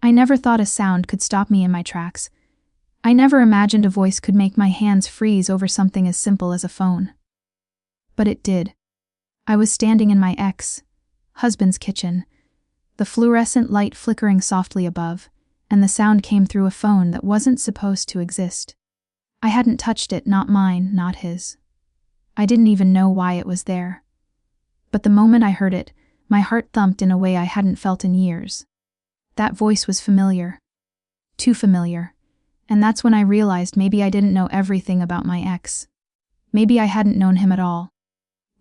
I never thought a sound could stop me in my tracks. I never imagined a voice could make my hands freeze over something as simple as a phone. But it did. I was standing in my ex-husband's kitchen, the fluorescent light flickering softly above, and the sound came through a phone that wasn't supposed to exist. I hadn't touched it, not mine, not his. I didn't even know why it was there. But the moment I heard it, my heart thumped in a way I hadn't felt in years. That voice was familiar. Too familiar. And that's when I realized maybe I didn't know everything about my ex. Maybe I hadn't known him at all.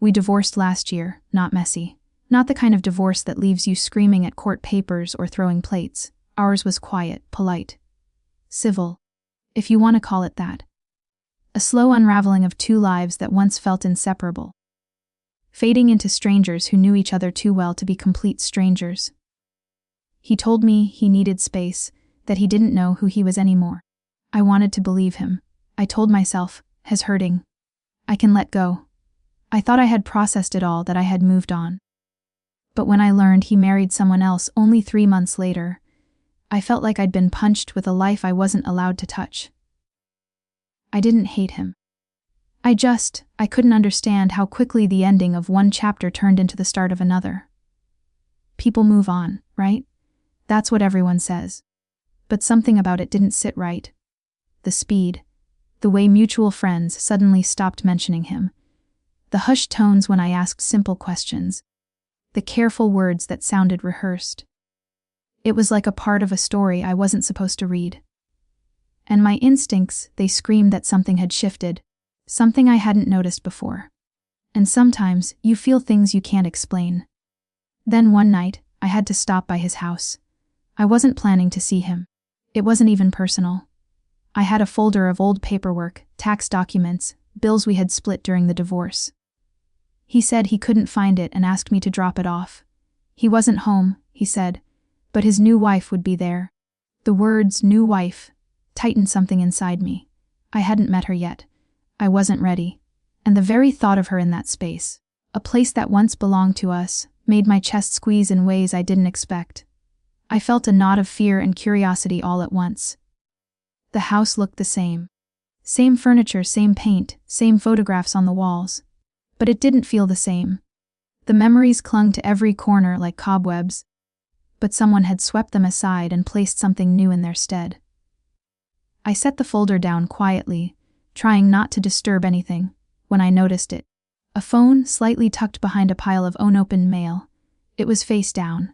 We divorced last year, not messy. Not the kind of divorce that leaves you screaming at court papers or throwing plates. Ours was quiet, polite. Civil, if you want to call it that. A slow unraveling of two lives that once felt inseparable. Fading into strangers who knew each other too well to be complete strangers. He told me he needed space, that he didn't know who he was anymore. I wanted to believe him. I told myself, "His hurting. I can let go." I thought I had processed it all, that I had moved on. But when I learned he married someone else only 3 months later, I felt like I'd been punched with a knife I wasn't allowed to touch. I didn't hate him. I couldn't understand how quickly the ending of one chapter turned into the start of another. People move on, right? That's what everyone says. But something about it didn't sit right. The speed. The way mutual friends suddenly stopped mentioning him. The hushed tones when I asked simple questions. The careful words that sounded rehearsed. It was like a part of a story I wasn't supposed to read. And my instincts, they screamed that something had shifted. Something I hadn't noticed before. And sometimes, you feel things you can't explain. Then one night, I had to stop by his house. I wasn't planning to see him. It wasn't even personal. I had a folder of old paperwork, tax documents, bills we had split during the divorce. He said he couldn't find it and asked me to drop it off. He wasn't home, he said, but his new wife would be there. The words "new wife" tightened something inside me. I hadn't met her yet. I wasn't ready. And the very thought of her in that space, a place that once belonged to us, made my chest squeeze in ways I didn't expect. I felt a knot of fear and curiosity all at once. The house looked the same. Same furniture, same paint, same photographs on the walls. But it didn't feel the same. The memories clung to every corner like cobwebs. But someone had swept them aside and placed something new in their stead. I set the folder down quietly, trying not to disturb anything, when I noticed it. A phone slightly tucked behind a pile of unopened mail. It was face down.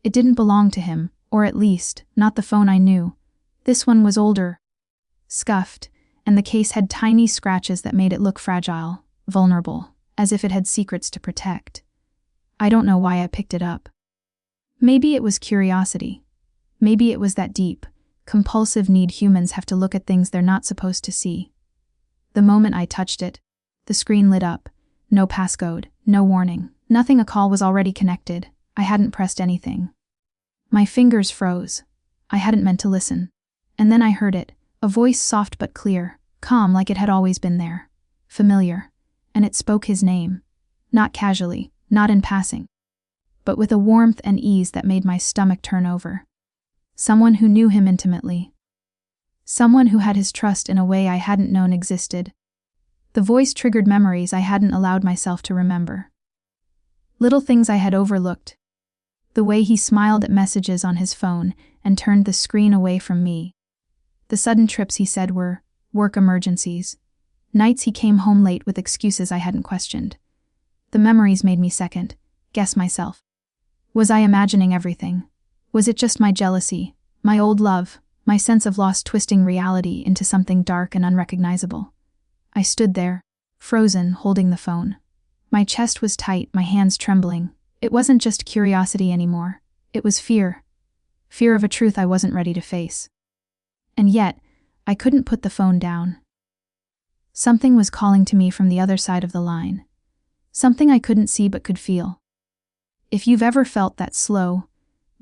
It didn't belong to him, or at least, not the phone I knew. This one was older, scuffed, and the case had tiny scratches that made it look fragile, vulnerable, as if it had secrets to protect. I don't know why I picked it up. Maybe it was curiosity. Maybe it was that deep, compulsive need humans have to look at things they're not supposed to see. The moment I touched it, the screen lit up. No passcode, no warning, nothing. A call was already connected. I hadn't pressed anything. My fingers froze. I hadn't meant to listen. And then I heard it, a voice soft but clear, calm like it had always been there. Familiar. And it spoke his name. Not casually, not in passing. But with a warmth and ease that made my stomach turn over. Someone who knew him intimately. Someone who had his trust in a way I hadn't known existed. The voice triggered memories I hadn't allowed myself to remember. Little things I had overlooked. The way he smiled at messages on his phone and turned the screen away from me. The sudden trips he said were work emergencies. Nights he came home late with excuses I hadn't questioned. The memories made me guess myself. Was I imagining everything? Was it just my jealousy, my old love, my sense of loss twisting reality into something dark and unrecognizable? I stood there, frozen, holding the phone. My chest was tight, my hands trembling. It wasn't just curiosity anymore. It was fear. Fear of a truth I wasn't ready to face. And yet, I couldn't put the phone down. Something was calling to me from the other side of the line. Something I couldn't see but could feel. If you've ever felt that slow,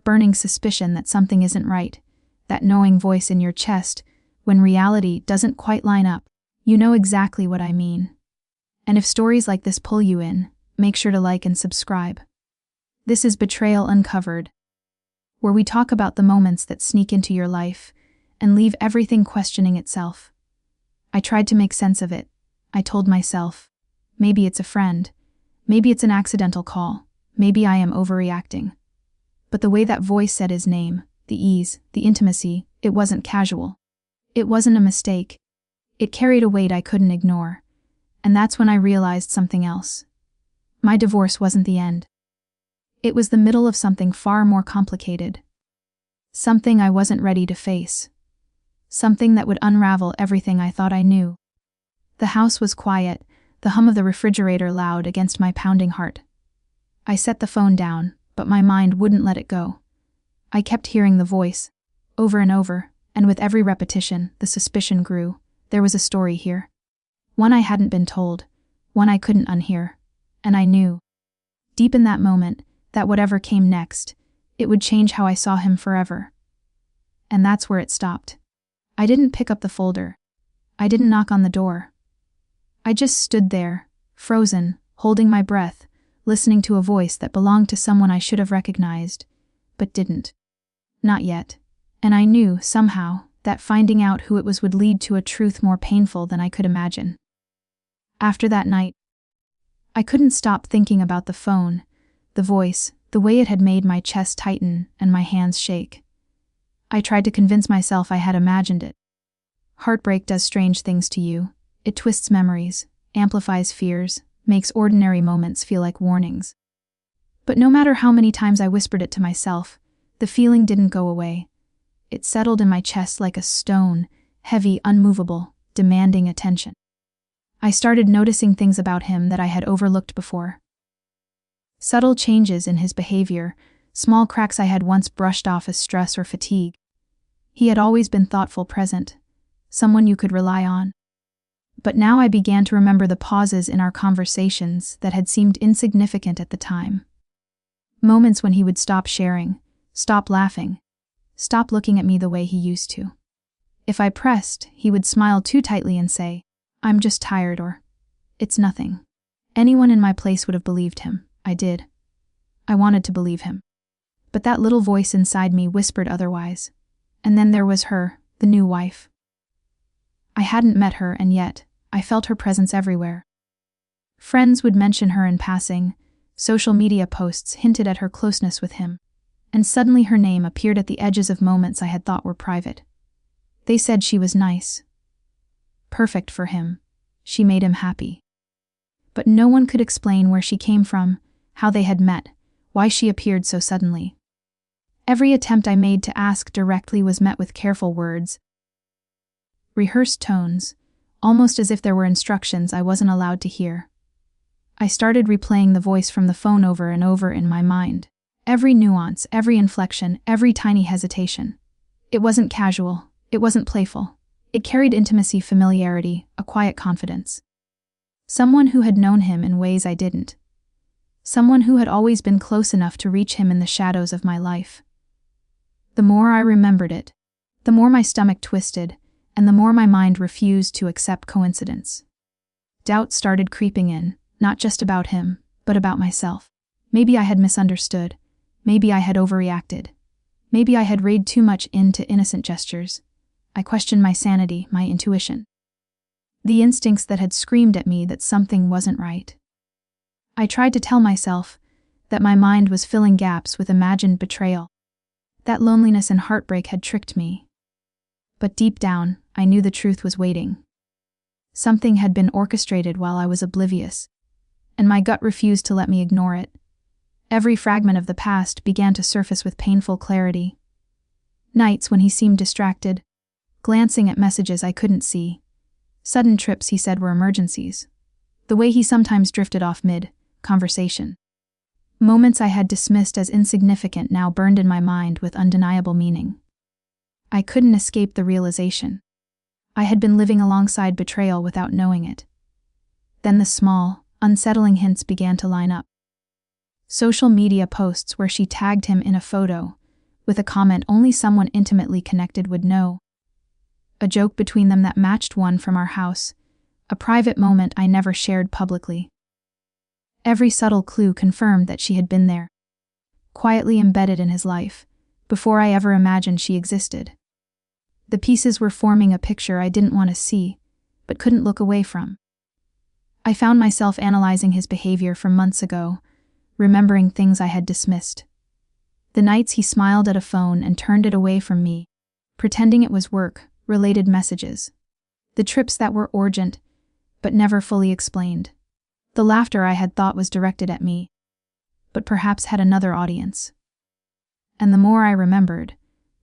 burning suspicion that something isn't right, that knowing voice in your chest, when reality doesn't quite line up, you know exactly what I mean. And if stories like this pull you in, make sure to like and subscribe. This is Betrayal Uncovered, where we talk about the moments that sneak into your life and leave everything questioning itself. I tried to make sense of it. I told myself, maybe it's a friend, maybe it's an accidental call, maybe I am overreacting. But the way that voice said his name, the ease, the intimacy, it wasn't casual. It wasn't a mistake. It carried a weight I couldn't ignore. And that's when I realized something else. My divorce wasn't the end. It was the middle of something far more complicated. Something I wasn't ready to face. Something that would unravel everything I thought I knew. The house was quiet, the hum of the refrigerator loud against my pounding heart. I set the phone down, but my mind wouldn't let it go. I kept hearing the voice, over and over, and with every repetition, the suspicion grew. There was a story here. One I hadn't been told, one I couldn't unhear. And I knew, deep in that moment, that whatever came next, it would change how I saw him forever. And that's where it stopped. I didn't pick up the folder. I didn't knock on the door. I just stood there, frozen, holding my breath, listening to a voice that belonged to someone I should have recognized, but didn't. Not yet. And I knew, somehow, that finding out who it was would lead to a truth more painful than I could imagine. After that night, I couldn't stop thinking about the phone, the voice, the way it had made my chest tighten and my hands shake. I tried to convince myself I had imagined it. Heartbreak does strange things to you. It twists memories, amplifies fears, makes ordinary moments feel like warnings. But no matter how many times I whispered it to myself, the feeling didn't go away. It settled in my chest like a stone, heavy, unmovable, demanding attention. I started noticing things about him that I had overlooked before. Subtle changes in his behavior, small cracks I had once brushed off as stress or fatigue. He had always been thoughtful, present, someone you could rely on. But now I began to remember the pauses in our conversations that had seemed insignificant at the time. Moments when he would stop sharing, stop laughing, stop looking at me the way he used to. If I pressed, he would smile too tightly and say, "I'm just tired," or, "It's nothing." Anyone in my place would have believed him. I did. I wanted to believe him. But that little voice inside me whispered otherwise. And then there was her, the new wife. I hadn't met her, and yet, I felt her presence everywhere. Friends would mention her in passing, social media posts hinted at her closeness with him, and suddenly her name appeared at the edges of moments I had thought were private. They said she was nice. Perfect for him. She made him happy. But no one could explain where she came from, how they had met, why she appeared so suddenly. Every attempt I made to ask directly was met with careful words, rehearsed tones, almost as if there were instructions I wasn't allowed to hear. I started replaying the voice from the phone over and over in my mind. Every nuance, every inflection, every tiny hesitation. It wasn't casual. It wasn't playful. It carried intimacy, familiarity, a quiet confidence. Someone who had known him in ways I didn't. Someone who had always been close enough to reach him in the shadows of my life. The more I remembered it, the more my stomach twisted, and the more my mind refused to accept coincidence. Doubt started creeping in, not just about him, but about myself. Maybe I had misunderstood. Maybe I had overreacted. Maybe I had read too much into innocent gestures. I questioned my sanity, my intuition. The instincts that had screamed at me that something wasn't right. I tried to tell myself that my mind was filling gaps with imagined betrayal. That loneliness and heartbreak had tricked me. But deep down, I knew the truth was waiting. Something had been orchestrated while I was oblivious, and my gut refused to let me ignore it. Every fragment of the past began to surface with painful clarity. Nights when he seemed distracted, glancing at messages I couldn't see. Sudden trips he said were emergencies. The way he sometimes drifted off mid-conversation. Moments I had dismissed as insignificant now burned in my mind with undeniable meaning. I couldn't escape the realization. I had been living alongside betrayal without knowing it. Then the small, unsettling hints began to line up. Social media posts where she tagged him in a photo, with a comment only someone intimately connected would know. A joke between them that matched one from our house, a private moment I never shared publicly. Every subtle clue confirmed that she had been there, quietly embedded in his life, before I ever imagined she existed. The pieces were forming a picture I didn't want to see, but couldn't look away from. I found myself analyzing his behavior from months ago, remembering things I had dismissed. The nights he smiled at a phone and turned it away from me, pretending it was work-related messages. The trips that were urgent, but never fully explained. The laughter I had thought was directed at me, but perhaps had another audience. And the more I remembered,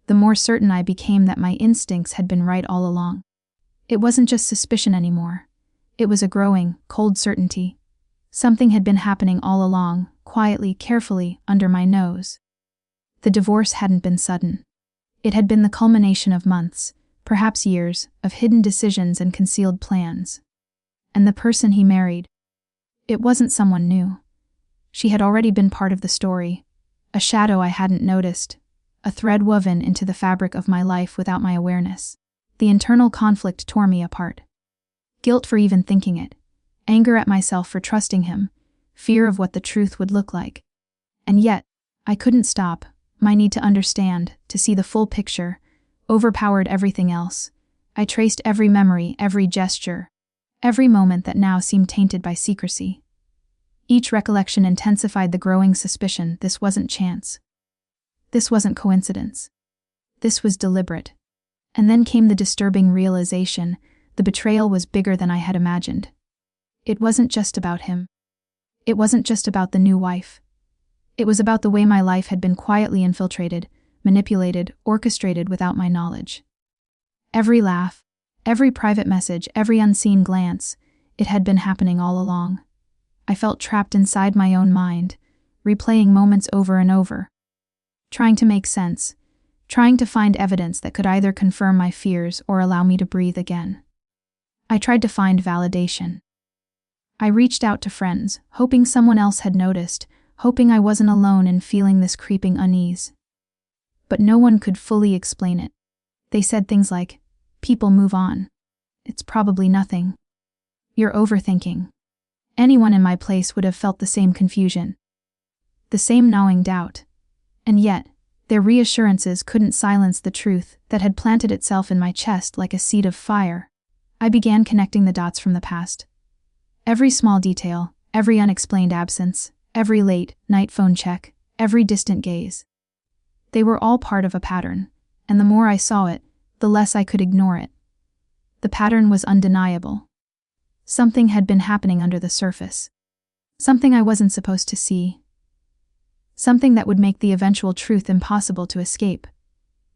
the more certain I became that my instincts had been right all along. It wasn't just suspicion anymore. It was a growing, cold certainty. Something had been happening all along, quietly, carefully, under my nose. The divorce hadn't been sudden. It had been the culmination of months, perhaps years, of hidden decisions and concealed plans. And the person he married, it wasn't someone new. She had already been part of the story, a shadow I hadn't noticed, a thread woven into the fabric of my life without my awareness. The internal conflict tore me apart. Guilt for even thinking it, anger at myself for trusting him, fear of what the truth would look like. And yet, I couldn't stop. My need to understand, to see the full picture, overpowered everything else. I traced every memory, every gesture, every moment that now seemed tainted by secrecy. Each recollection intensified the growing suspicion this wasn't chance. This wasn't coincidence. This was deliberate. And then came the disturbing realization: the betrayal was bigger than I had imagined. It wasn't just about him. It wasn't just about the new wife. It was about the way my life had been quietly infiltrated, manipulated, orchestrated without my knowledge. Every laugh, every private message, every unseen glance, it had been happening all along. I felt trapped inside my own mind, replaying moments over and over, trying to make sense, trying to find evidence that could either confirm my fears or allow me to breathe again. I tried to find validation. I reached out to friends, hoping someone else had noticed, hoping I wasn't alone in feeling this creeping unease. But no one could fully explain it. They said things like, "People move on. It's probably nothing. You're overthinking." Anyone in my place would have felt the same confusion, the same gnawing doubt. And yet, their reassurances couldn't silence the truth that had planted itself in my chest like a seed of fire. I began connecting the dots from the past. Every small detail, every unexplained absence, every late night phone check, every distant gaze. They were all part of a pattern, and the more I saw it, the less I could ignore it. The pattern was undeniable. Something had been happening under the surface. Something I wasn't supposed to see. Something that would make the eventual truth impossible to escape.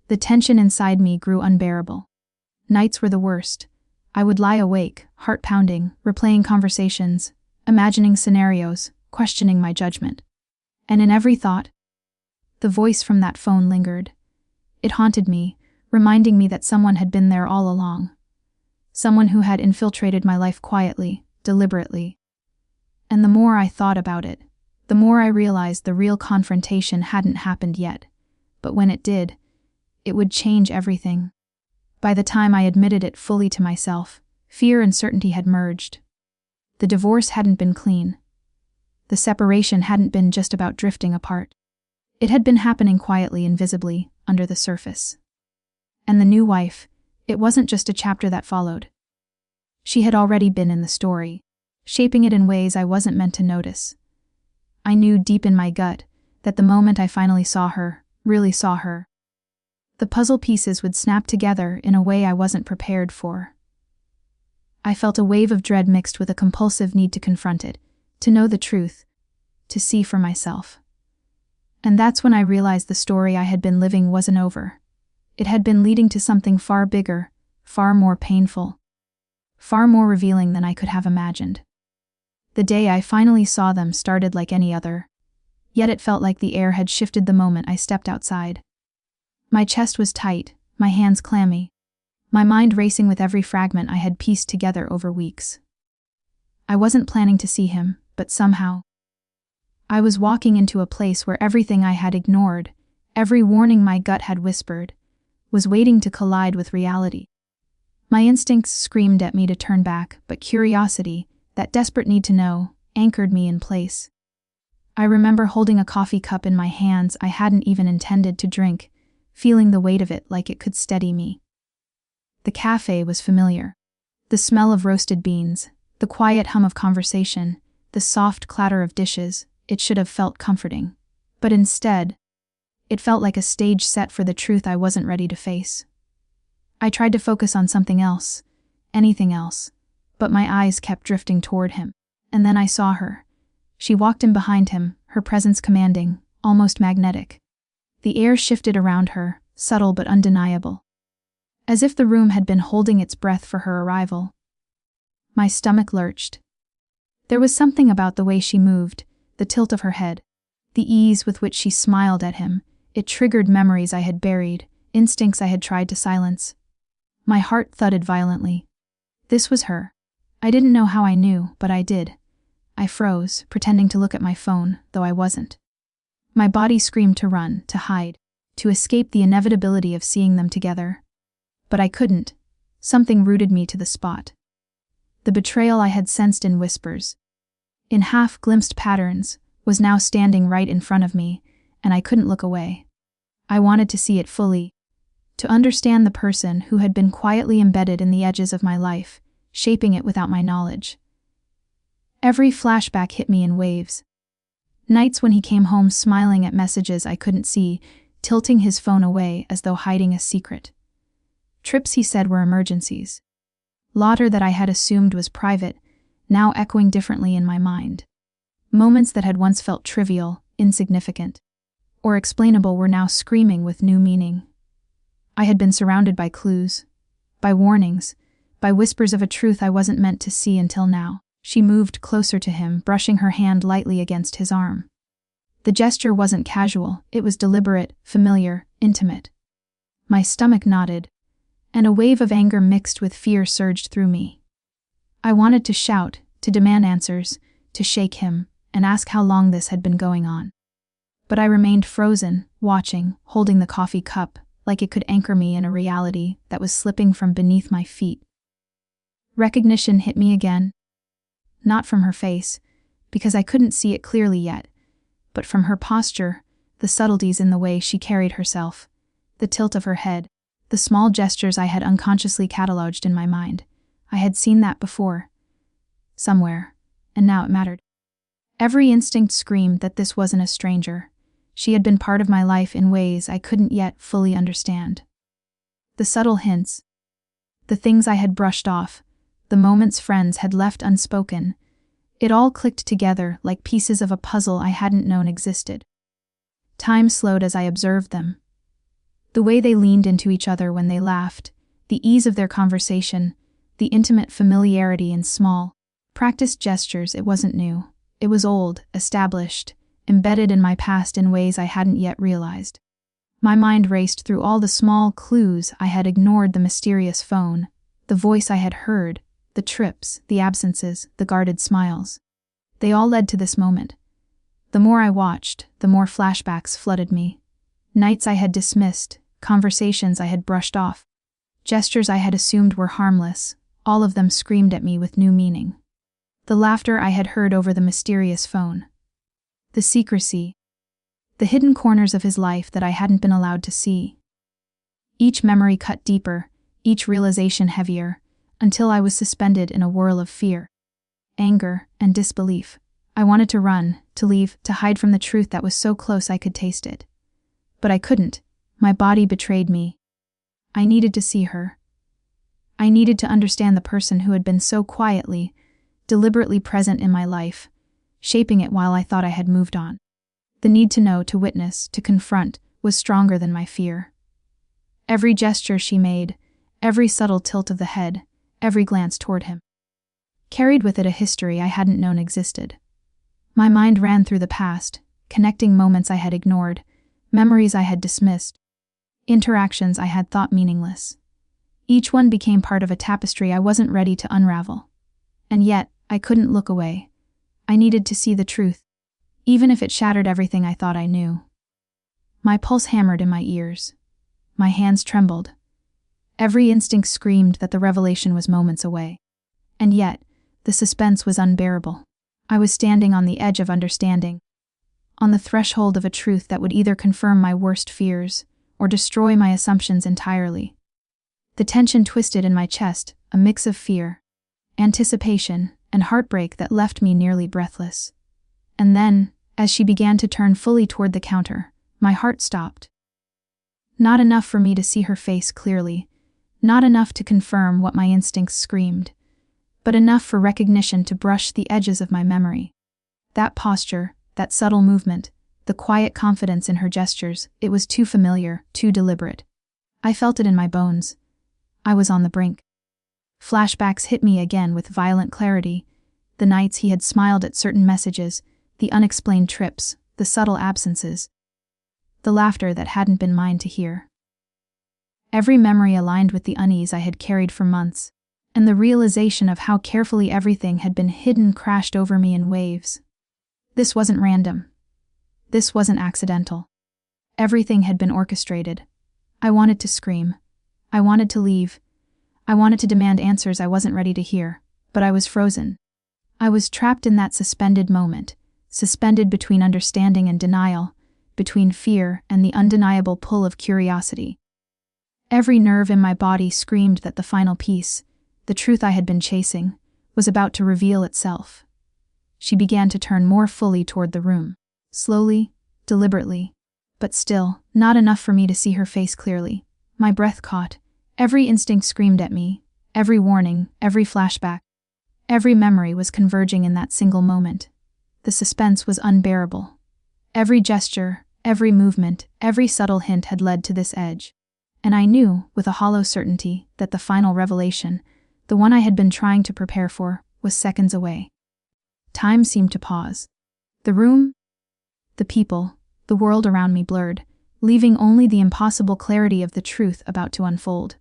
The tension inside me grew unbearable. Nights were the worst. I would lie awake, heart pounding, replaying conversations, imagining scenarios, questioning my judgment. And in every thought, the voice from that phone lingered. It haunted me, reminding me that someone had been there all along. Someone who had infiltrated my life quietly, deliberately. And the more I thought about it, the more I realized the real confrontation hadn't happened yet. But when it did, it would change everything. By the time I admitted it fully to myself, fear and certainty had merged. The divorce hadn't been clean. The separation hadn't been just about drifting apart. It had been happening quietly, invisibly, under the surface. And the new wife, it wasn't just a chapter that followed. She had already been in the story, shaping it in ways I wasn't meant to notice. I knew deep in my gut that the moment I finally saw her, really saw her, the puzzle pieces would snap together in a way I wasn't prepared for. I felt a wave of dread mixed with a compulsive need to confront it, to know the truth, to see for myself. And that's when I realized the story I had been living wasn't over. It had been leading to something far bigger, far more painful, far more revealing than I could have imagined. The day I finally saw them started like any other, yet it felt like the air had shifted the moment I stepped outside. My chest was tight, my hands clammy, my mind racing with every fragment I had pieced together over weeks. I wasn't planning to see him, but somehow, I was walking into a place where everything I had ignored, every warning my gut had whispered, was waiting to collide with reality. My instincts screamed at me to turn back, but curiosity, that desperate need to know, anchored me in place. I remember holding a coffee cup in my hands I hadn't even intended to drink, feeling the weight of it like it could steady me. The cafe was familiar. The smell of roasted beans, the quiet hum of conversation, the soft clatter of dishes, it should have felt comforting. But instead, it felt like a stage set for the truth I wasn't ready to face. I tried to focus on something else, anything else, but my eyes kept drifting toward him. And then I saw her. She walked in behind him, her presence commanding, almost magnetic. The air shifted around her, subtle but undeniable, as if the room had been holding its breath for her arrival. My stomach lurched. There was something about the way she moved, the tilt of her head, the ease with which she smiled at him. It triggered memories I had buried, instincts I had tried to silence. My heart thudded violently. This was her. I didn't know how I knew, but I did. I froze, pretending to look at my phone, though I wasn't. My body screamed to run, to hide, to escape the inevitability of seeing them together. But I couldn't. Something rooted me to the spot. The betrayal I had sensed in whispers, in half-glimpsed patterns, was now standing right in front of me, and I couldn't look away. I wanted to see it fully, to understand the person who had been quietly embedded in the edges of my life, shaping it without my knowledge. Every flashback hit me in waves. Nights when he came home smiling at messages I couldn't see, tilting his phone away as though hiding a secret. Trips he said were emergencies. Laughter that I had assumed was private, now echoing differently in my mind. Moments that had once felt trivial, insignificant, or explainable were now screaming with new meaning. I had been surrounded by clues, by warnings, by whispers of a truth I wasn't meant to see until now. She moved closer to him, brushing her hand lightly against his arm. The gesture wasn't casual, it was deliberate, familiar, intimate. My stomach knotted, and a wave of anger mixed with fear surged through me. I wanted to shout, to demand answers, to shake him, and ask how long this had been going on. But I remained frozen, watching, holding the coffee cup, like it could anchor me in a reality that was slipping from beneath my feet. Recognition hit me again. Not from her face, because I couldn't see it clearly yet, but from her posture, the subtleties in the way she carried herself, the tilt of her head, the small gestures I had unconsciously cataloged in my mind. I had seen that before. Somewhere, and now it mattered. Every instinct screamed that this wasn't a stranger. She had been part of my life in ways I couldn't yet fully understand. The subtle hints, the things I had brushed off, the moments friends had left unspoken, it all clicked together like pieces of a puzzle I hadn't known existed. Time slowed as I observed them. The way they leaned into each other when they laughed, the ease of their conversation, the intimate familiarity in small, practiced gestures. It wasn't new. It was old, established, embedded in my past in ways I hadn't yet realized. My mind raced through all the small clues I had ignored: the mysterious phone, the voice I had heard, the trips, the absences, the guarded smiles. They all led to this moment. The more I watched, the more flashbacks flooded me. Nights I had dismissed, conversations I had brushed off, gestures I had assumed were harmless, all of them screamed at me with new meaning. The laughter I had heard over the mysterious phone. The secrecy. The hidden corners of his life that I hadn't been allowed to see. Each memory cut deeper, each realization heavier, until I was suspended in a whirl of fear, anger, and disbelief. I wanted to run, to leave, to hide from the truth that was so close I could taste it. But I couldn't. My body betrayed me. I needed to see her. I needed to understand the person who had been so quietly, deliberately present in my life, shaping it while I thought I had moved on. The need to know, to witness, to confront, was stronger than my fear. Every gesture she made, every subtle tilt of the head, every glance toward him, carried with it a history I hadn't known existed. My mind ran through the past, connecting moments I had ignored, memories I had dismissed, interactions I had thought meaningless. Each one became part of a tapestry I wasn't ready to unravel. And yet, I couldn't look away. I needed to see the truth, even if it shattered everything I thought I knew. My pulse hammered in my ears. My hands trembled. Every instinct screamed that the revelation was moments away. And yet, the suspense was unbearable. I was standing on the edge of understanding, on the threshold of a truth that would either confirm my worst fears or destroy my assumptions entirely. The tension twisted in my chest, a mix of fear, anticipation, and heartbreak that left me nearly breathless. And then, as she began to turn fully toward the counter, my heart stopped. Not enough for me to see her face clearly, not enough to confirm what my instincts screamed, but enough for recognition to brush the edges of my memory. That posture, that subtle movement, the quiet confidence in her gestures, it was too familiar, too deliberate. I felt it in my bones. I was on the brink. Flashbacks hit me again with violent clarity. The nights he had smiled at certain messages, the unexplained trips, the subtle absences. The laughter that hadn't been mine to hear. Every memory aligned with the unease I had carried for months, and the realization of how carefully everything had been hidden crashed over me in waves. This wasn't random. This wasn't accidental. Everything had been orchestrated. I wanted to scream. I wanted to leave. I wanted to demand answers I wasn't ready to hear, but I was frozen. I was trapped in that suspended moment, suspended between understanding and denial, between fear and the undeniable pull of curiosity. Every nerve in my body screamed that the final piece, the truth I had been chasing, was about to reveal itself. She began to turn more fully toward the room, slowly, deliberately, but still, not enough for me to see her face clearly. My breath caught. Every instinct screamed at me, every warning, every flashback. Every memory was converging in that single moment. The suspense was unbearable. Every gesture, every movement, every subtle hint had led to this edge. And I knew, with a hollow certainty, that the final revelation, the one I had been trying to prepare for, was seconds away. Time seemed to pause. The room, the people, the world around me blurred, leaving only the impossible clarity of the truth about to unfold.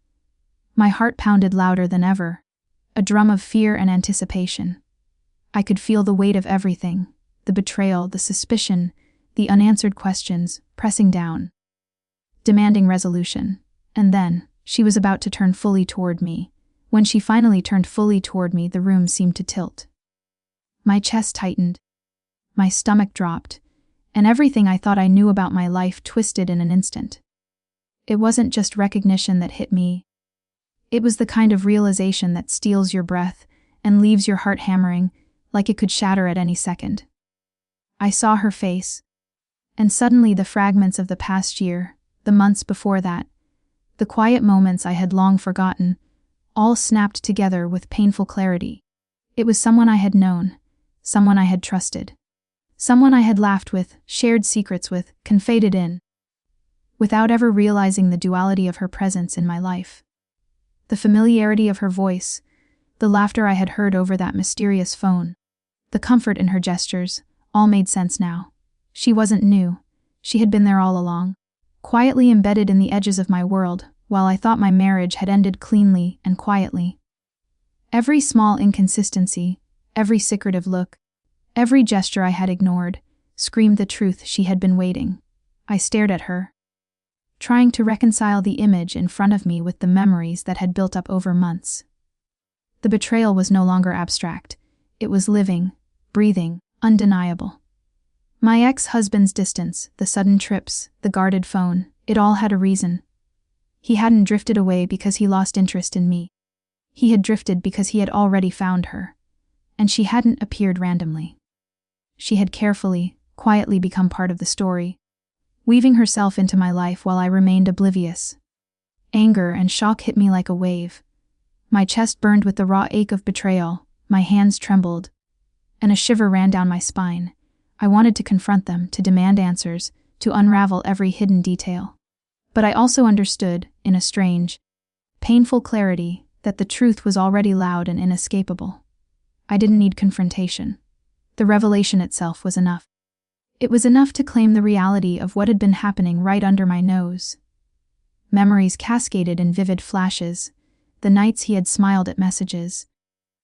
My heart pounded louder than ever, a drum of fear and anticipation. I could feel the weight of everything, the betrayal, the suspicion, the unanswered questions, pressing down, demanding resolution. And then, she was about to turn fully toward me. When she finally turned fully toward me, the room seemed to tilt. My chest tightened. My stomach dropped, and everything I thought I knew about my life twisted in an instant. It wasn't just recognition that hit me. It was the kind of realization that steals your breath and leaves your heart hammering, like it could shatter at any second. I saw her face, and suddenly the fragments of the past year, the months before that, the quiet moments I had long forgotten, all snapped together with painful clarity. It was someone I had known, someone I had trusted, someone I had laughed with, shared secrets with, confided in, without ever realizing the duality of her presence in my life. The familiarity of her voice, the laughter I had heard over that mysterious phone, the comfort in her gestures, all made sense now. She wasn't new. She had been there all along, quietly embedded in the edges of my world, while I thought my marriage had ended cleanly and quietly. Every small inconsistency, every secretive look, every gesture I had ignored, screamed the truth she had been waiting. I stared at her, trying to reconcile the image in front of me with the memories that had built up over months. The betrayal was no longer abstract. It was living, breathing, undeniable. My ex-husband's distance, the sudden trips, the guarded phone, it all had a reason. He hadn't drifted away because he lost interest in me. He had drifted because he had already found her. And she hadn't appeared randomly. She had carefully, quietly become part of the story, weaving herself into my life while I remained oblivious. Anger and shock hit me like a wave. My chest burned with the raw ache of betrayal, my hands trembled, and a shiver ran down my spine. I wanted to confront them, to demand answers, to unravel every hidden detail. But I also understood, in a strange, painful clarity, that the truth was already loud and inescapable. I didn't need confrontation. The revelation itself was enough. It was enough to claim the reality of what had been happening right under my nose. Memories cascaded in vivid flashes, the nights he had smiled at messages,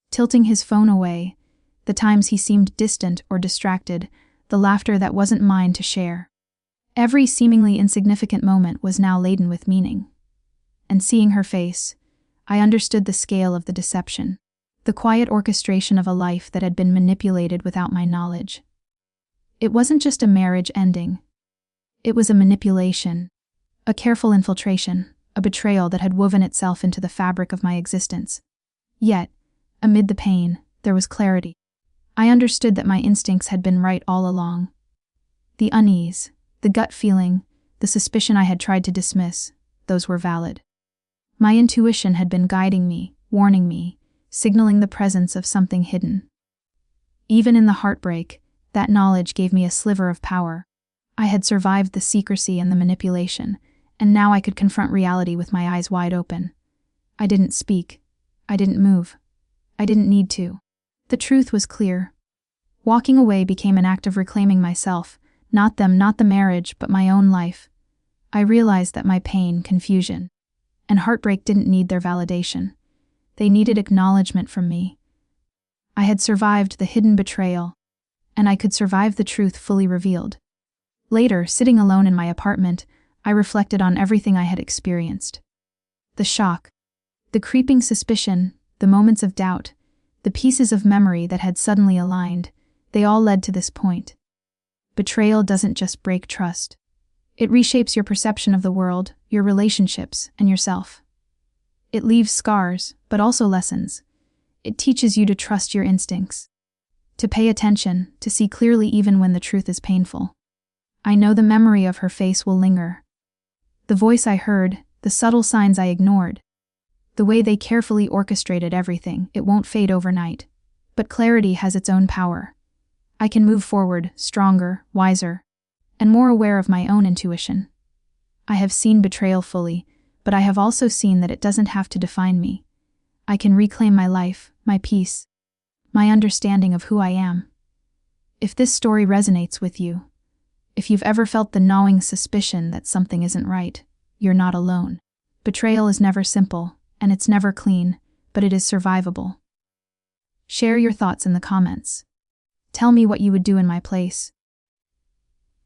tilting his phone away, the times he seemed distant or distracted, the laughter that wasn't mine to share. Every seemingly insignificant moment was now laden with meaning. And seeing her face, I understood the scale of the deception, the quiet orchestration of a life that had been manipulated without my knowledge. It wasn't just a marriage ending. It was a manipulation, A careful infiltration, a betrayal that had woven itself into the fabric of my existence. Yet, amid the pain, there was clarity. I understood that my instincts had been right all along. The unease, the gut feeling, the suspicion I had tried to dismiss, those were valid. My intuition had been guiding me, warning me, signaling the presence of something hidden. Even in the heartbreak, that knowledge gave me a sliver of power. I had survived the secrecy and the manipulation, and now I could confront reality with my eyes wide open. I didn't speak. I didn't move. I didn't need to. The truth was clear. Walking away became an act of reclaiming myself, not them, not the marriage, but my own life. I realized that my pain, confusion, and heartbreak didn't need their validation. They needed acknowledgement from me. I had survived the hidden betrayal, and I could survive the truth fully revealed. Later, sitting alone in my apartment, I reflected on everything I had experienced. The shock, the creeping suspicion, the moments of doubt, the pieces of memory that had suddenly aligned, they all led to this point. Betrayal doesn't just break trust. It reshapes your perception of the world, your relationships, and yourself. It leaves scars, but also lessons. It teaches you to trust your instincts, to pay attention, to see clearly even when the truth is painful. I know the memory of her face will linger. The voice I heard, the subtle signs I ignored, the way they carefully orchestrated everything, it won't fade overnight. But clarity has its own power. I can move forward, stronger, wiser, and more aware of my own intuition. I have seen betrayal fully, but I have also seen that it doesn't have to define me. I can reclaim my life, my peace, my understanding of who I am. If this story resonates with you, if you've ever felt the gnawing suspicion that something isn't right, you're not alone. Betrayal is never simple, and it's never clean, but it is survivable. Share your thoughts in the comments. Tell me what you would do in my place.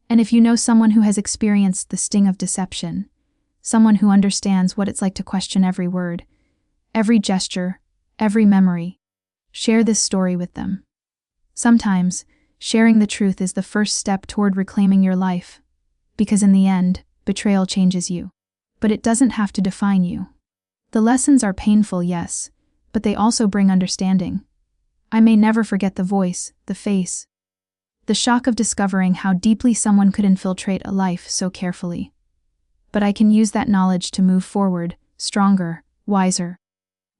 And if you know someone who has experienced the sting of deception, someone who understands what it's like to question every word, every gesture, every memory, share this story with them. Sometimes, sharing the truth is the first step toward reclaiming your life, because in the end, betrayal changes you. But it doesn't have to define you. The lessons are painful, yes, but they also bring understanding. I may never forget the voice, the face, the shock of discovering how deeply someone could infiltrate a life so carefully. But I can use that knowledge to move forward, stronger, wiser,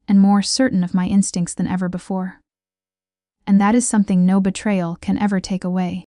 and more certain of my instincts than ever before. And that is something no betrayal can ever take away.